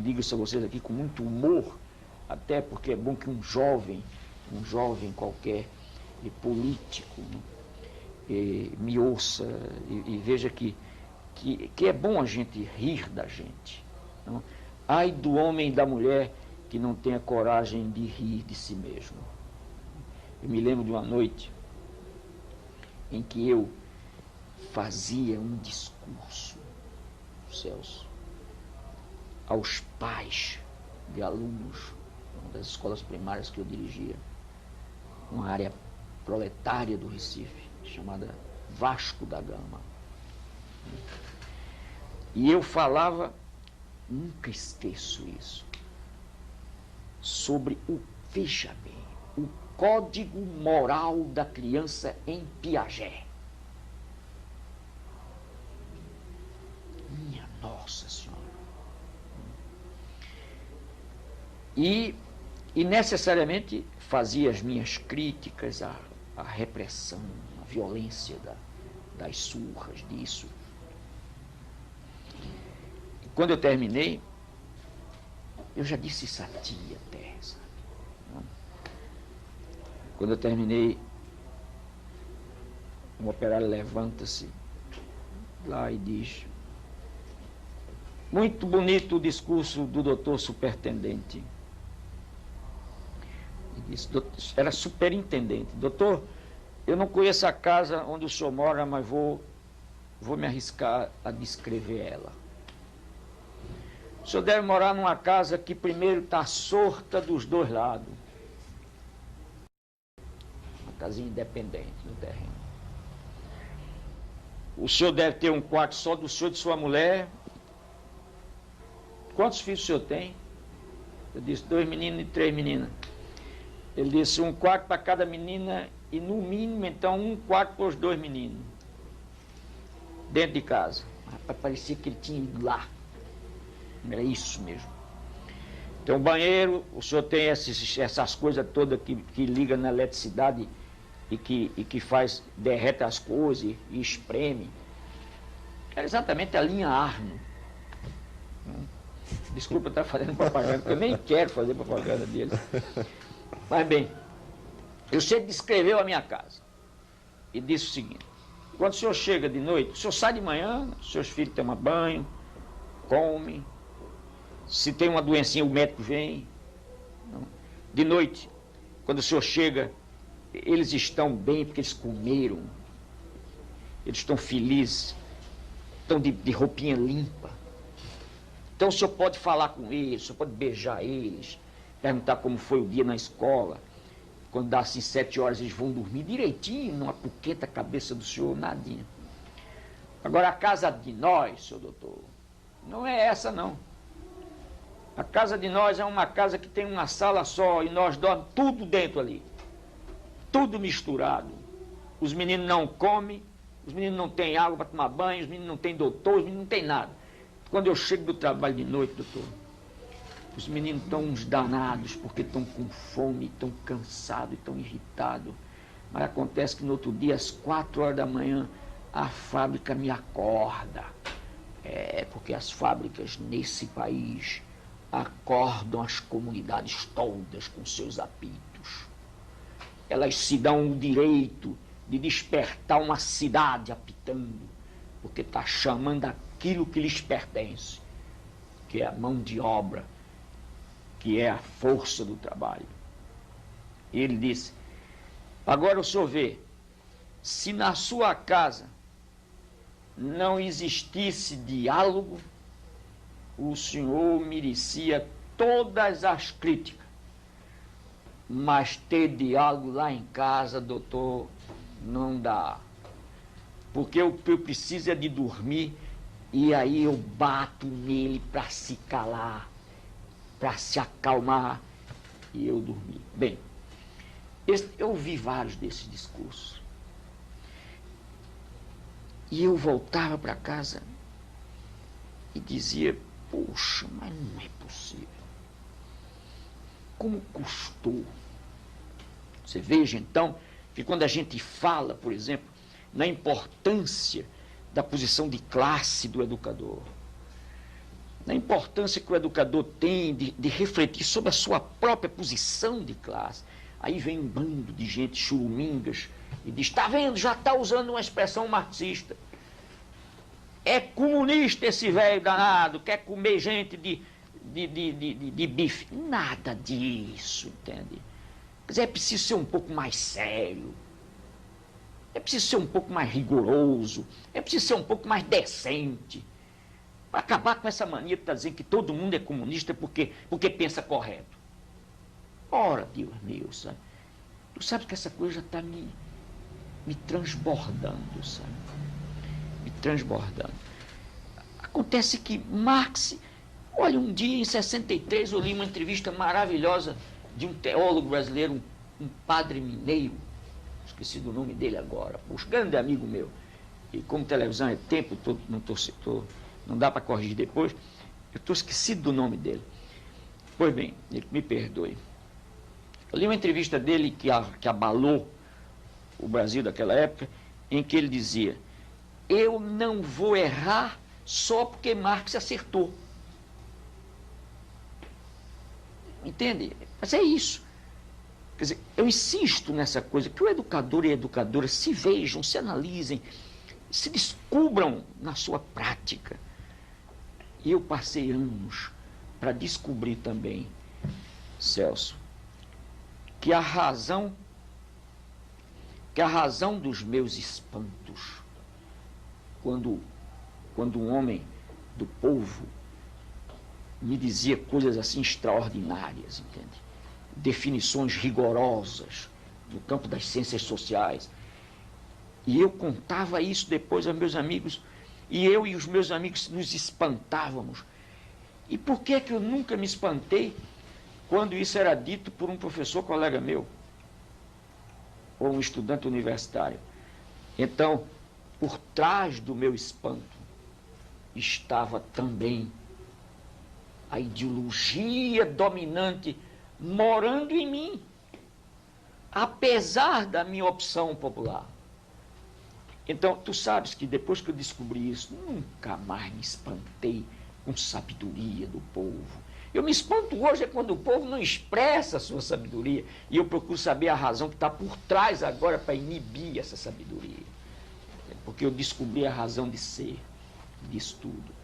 digo isso a vocês aqui com muito humor, até porque é bom que um jovem qualquer, político, me ouça e veja que é bom a gente rir da gente. Não? Ai do homem e da mulher que não tenha coragem de rir de si mesmo. Eu me lembro de uma noite em que eu fazia um discurso, Celso, aos pais de alunos, uma das escolas primárias que eu dirigia, uma área proletária do Recife, chamada Vasco da Gama. E eu falava, nunca esqueço isso, sobre veja bem, o código moral da criança em Piaget. Minha Nossa Senhora. E necessariamente fazia as minhas críticas à repressão, à violência das surras, disso. E quando eu terminei, eu já disse isso a tia até, sabe? Quando eu terminei, um operário levanta-se lá e diz: muito bonito o discurso do doutor superintendente. E disse, era superintendente: doutor, eu não conheço a casa onde o senhor mora, mas vou me arriscar a descrever ela. O senhor deve morar numa casa que primeiro está sorta dos dois lados. Uma casinha independente no terreno. O senhor deve ter um quarto só do senhor e de sua mulher. Quantos filhos o senhor tem? Eu disse, 2 meninos e 3 meninas. Ele disse, um quarto para cada menina e no mínimo, então, um quarto para os 2 meninos. Dentro de casa. Rapaz, parecia que ele tinha ido lá. Era isso mesmo. Tem um banheiro, o senhor tem essas coisas todas que liga na eletricidade e que derrete as coisas e espreme. Era exatamente a linha Arno. Desculpa eu estar fazendo propaganda, porque eu nem quero fazer propaganda deles. Mas bem, o senhor descreveu a minha casa e disse o seguinte: quando o senhor chega de noite, o senhor sai de manhã, seus filhos tomam banho, comem. Se tem uma doencinha, o médico vem. De noite, quando o senhor chega, eles estão bem porque eles comeram. Eles estão felizes, estão de roupinha limpa. Então o senhor pode falar com eles, o senhor pode beijar eles, perguntar como foi o dia na escola. Quando dá assim 7 horas, eles vão dormir direitinho, numa puqueta cabeça do senhor, nadinha. Agora a casa de nós, senhor doutor, não é essa não. A casa de nós é uma casa que tem uma sala só e nós dormimos tudo dentro ali. Tudo misturado. Os meninos não comem, os meninos não têm água para tomar banho, os meninos não têm doutor, os meninos não têm nada. Quando eu chego do trabalho de noite, doutor, os meninos estão uns danados porque estão com fome, estão cansados, estão irritados. Mas acontece que no outro dia, às 4 horas da manhã, a fábrica me acorda. Porque as fábricas nesse país acordam as comunidades todas com seus apitos. Elas se dão o direito de despertar uma cidade apitando, porque está chamando aquilo que lhes pertence, que é a mão de obra, que é a força do trabalho. Ele disse, agora o senhor vê, se na sua casa não existisse diálogo, o senhor merecia todas as críticas. Mas ter diálogo lá em casa, doutor, não dá. Porque eu preciso é de dormir e aí eu bato nele para se calar, para se acalmar e eu dormir. Bem, eu ouvi vários desses discursos. E eu voltava para casa e dizia, poxa, mas não é possível. Como custou? Você veja, então, que quando a gente fala, por exemplo, na importância da posição de classe do educador, na importância que o educador tem de refletir sobre a sua própria posição de classe. Aí vem um bando de gente churumingas e diz, está vendo, já está usando uma expressão marxista. É comunista esse velho danado, quer comer gente de bife. Nada disso, entende? Quer dizer, é preciso ser um pouco mais sério. É preciso ser um pouco mais rigoroso. É preciso ser um pouco mais decente. Para acabar com essa mania de estar dizendo que todo mundo é comunista porque pensa correto. Ora, Deus meu, sabe? Tu sabes que essa coisa já está me transbordando, sabe? Me transbordando. Acontece que Marx, olha, um dia em 63 eu li uma entrevista maravilhosa de um teólogo brasileiro, um padre mineiro, esqueci do nome dele agora, um grande amigo meu, e como televisão é tempo, não dá para corrigir depois, eu estou esquecido do nome dele. Pois bem, ele me perdoe. Eu li uma entrevista dele que abalou o Brasil daquela época, em que ele dizia, eu não vou errar só porque Marx acertou. Entende? Mas é isso. Quer dizer, eu insisto nessa coisa, que o educador e a educadora se vejam, se analisem, se descubram na sua prática. E eu passei anos para descobrir também, Celso, que a razão dos meus espantos, quando um homem do povo me dizia coisas assim extraordinárias, entende? Definições rigorosas no campo das ciências sociais. E eu contava isso depois aos meus amigos, e eu e os meus amigos nos espantávamos. E por que eu nunca me espantei quando isso era dito por um professor colega meu, ou um estudante universitário? Então, por trás do meu espanto estava também a ideologia dominante morando em mim, apesar da minha opção popular. Então, tu sabes que depois que eu descobri isso, nunca mais me espantei com sabedoria do povo. Eu me espanto hoje é quando o povo não expressa a sua sabedoria, e eu procuro saber a razão que está por trás agora para inibir essa sabedoria. Porque eu descobri a razão de ser disso tudo.